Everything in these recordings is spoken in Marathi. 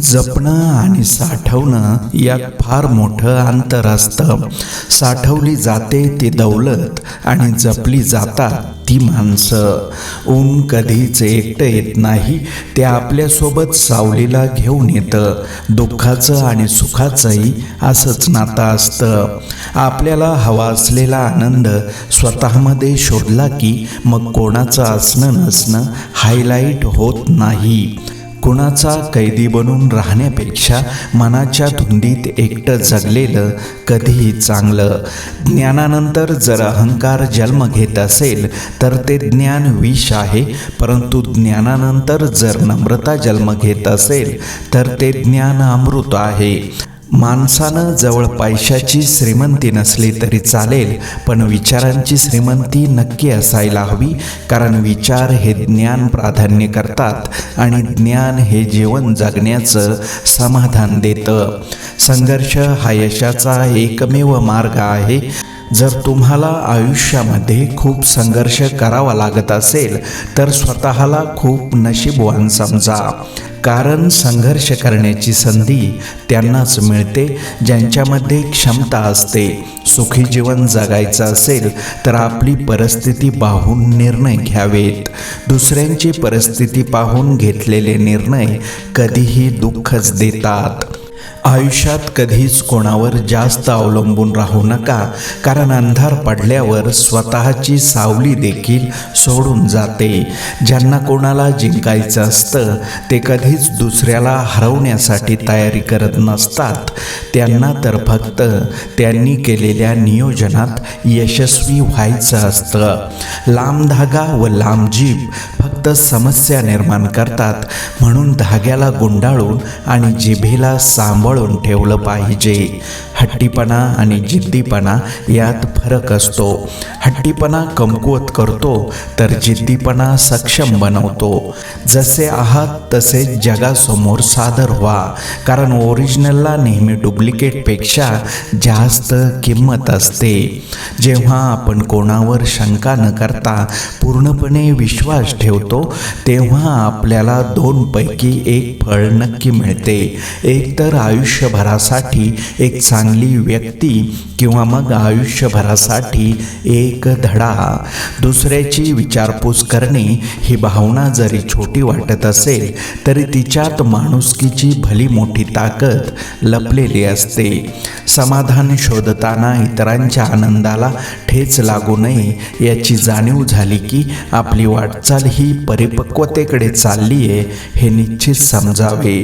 जपणं आणि साठवणं यात फार मोठं अंतर असतं. साठवली जाते ती दौलत आणि जपली जातात ती माणसं. ऊन कधीच एकटं येत नाही, ते आपल्यासोबत सावलीला घेऊन येतं. दुःखाचं आणि सुखाचंही असंच नातं असतं. आपल्याला हवा असलेला आनंद स्वतःमध्ये शोधला की मग कोणाचं असणं नसणं हायलाईट होत नाही. कुणाचा कैदी बनून राहण्यापेक्षा मनाच्या धुंदीत एकटं जगलेलं कधीही चांगलं. ज्ञानानंतर जर अहंकार जन्म घेत असेल तर ते ज्ञान विष आहे, परंतु ज्ञानानंतर जर नम्रता जन्म घेत असेल तर ते ज्ञान अमृत आहे. माणसानं जवळ पैशाची श्रीमंती नसली तरी चालेल, पण विचारांची श्रीमंती नक्की असायला हवी. कारण विचार हे ज्ञान प्राधान्य करतात आणि ज्ञान हे जीवन जगण्याचं समाधान देतं. संघर्ष हा यशाचा एकमेव मार्ग आहे. जर तुम्हाला आयुष्यामध्ये खूप संघर्ष करावा लागत असेल तर स्वतःला खूप नशीबवान समजा. कारण संघर्ष करण्याची संधी त्यांनाच मिळते ज्यांच्यामध्ये क्षमता असते. सुखी जीवन जगायचं असेल तर आपली परिस्थिती पाहून निर्णय घ्यावेत. दुसऱ्यांची परिस्थिती पाहून घेतलेले निर्णय कधीही दुःखच देतात. आयुष्यात कधीच कोणावर जास्त अवलंबून राहू नका, कारण अंधार पडल्यावर स्वतःची सावली देखील सोडून जाते. ज्यांना कोणाला जिंकायचं असतं ते कधीच दुसऱ्याला हरवण्यासाठी तयारी करत नसतात. त्यांना तर फक्त त्यांनी केलेल्या नियोजनात यशस्वी व्हायचं असतं. लांब धागा व लांब जीभ फक्त समस्या निर्माण करतात. म्हणून धाग्याला गुंडाळून आणि जिभेला सांभाळून ठेवलं पाहिजे. हट्टीपणा आणि जिद्दीपणा यात फरक असतो. हट्टीपणा कमकुवत करतो तर जिद्दीपणा सक्षम बनवतो. जसे आहात तसे जगासमोर सादर व्हा, कारण ओरिजिनलला नेहमी डुप्लिकेटपेक्षा जास्त किंमत असते. जेव्हा आपण कोणावर शंका न करता पूर्णपणे विश्वास ठेवतो तेव्हा आपल्याला दोनपैकी एक फळ नक्की मिळते. एक तर आयुष्यभरासाठी एक चांगली व्यक्ती किंवा मग आयुष्यभरासाठी एक धडा. दुसऱ्याची विचारपूस करणे ही भावना जरी छोटी वाटत असेल तरी तिच्यात माणुसकीची भली मोठी ताकद लपलेली असते. समाधान शोधताना इतरांच्या आनंदाला ठेच लागू नये याची जाणीव झाली की आपली वाटचाल ही परिपक्वतेकडे चालली आहे हे निश्चित समजावे.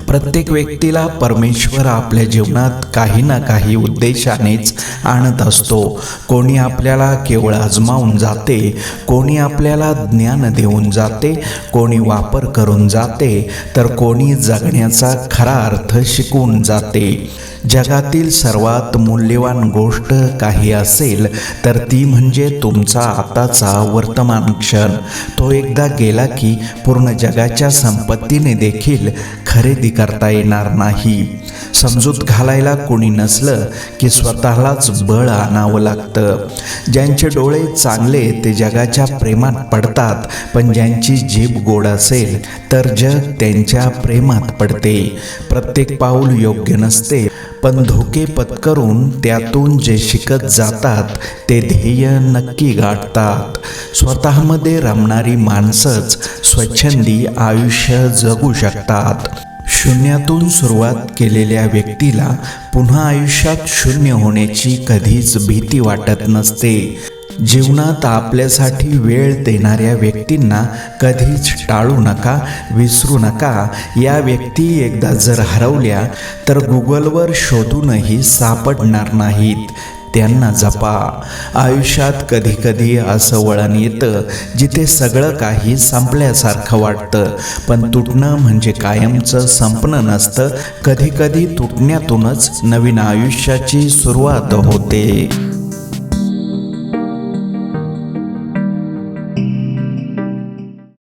प्रत्येक व्यक्तीला परमेश्वर आपल्या जीवनात काही ना काही उद्देशानेच आणत असतो. कोणी आपल्याला केवळ आजमावून जाते, कोणी आपल्याला ज्ञान देऊन जाते, कोणी वापर करून जाते, तर कोणी जगण्याचा खरा अर्थ शिकवून जाते. जगातील सर्वात मूल्यवान गोष्ट काही असेल तर ती म्हणजे तुमचा आताचा वर्तमान क्षण. तो एकदा गेला की पूर्ण जगाच्या संपत्तीने देखील खरेदी करता येणार नाही. समजूत घालायला कोणी नसलं की स्वतःलाच बळ आणावं लागतं. ज्यांचे डोळे चांगले ते जगाच्या प्रेमात पडतात, पण ज्यांची जीभ गोड असेल तर जग त्यांच्या प्रेमात पडते. प्रत्येक पाऊल योग्य नसते, पण धोके पत्करून त्यातून जे शिकत जातात ते ध्येय नक्की गाठतात. स्वतःमध्ये रमणारी माणसंच स्वच्छंदी आयुष्य जगू शकतात. शून्यातून सुरुवात केलेल्या व्यक्तीला पुन्हा आयुष्यात शून्य होण्याची कधीच भीती वाटत नसते. जीवनात आपल्यासाठी वेळ देणाऱ्या व्यक्तींना कधीच टाळू नका, विसरू नका. या व्यक्ती एकदा जर हरवल्या तर गुगलवर शोधूनही सापडणार नाहीत. त्यांना जपा. आयुष्यात कधीकधी असं वळण येतं जिथे सगळं काही संपल्यासारखं वाटतं, पण तुटणं म्हणजे कायमचं संपणं नसतं. कधीकधी तुटण्यातूनच नवीन आयुष्याची सुरुवात होते.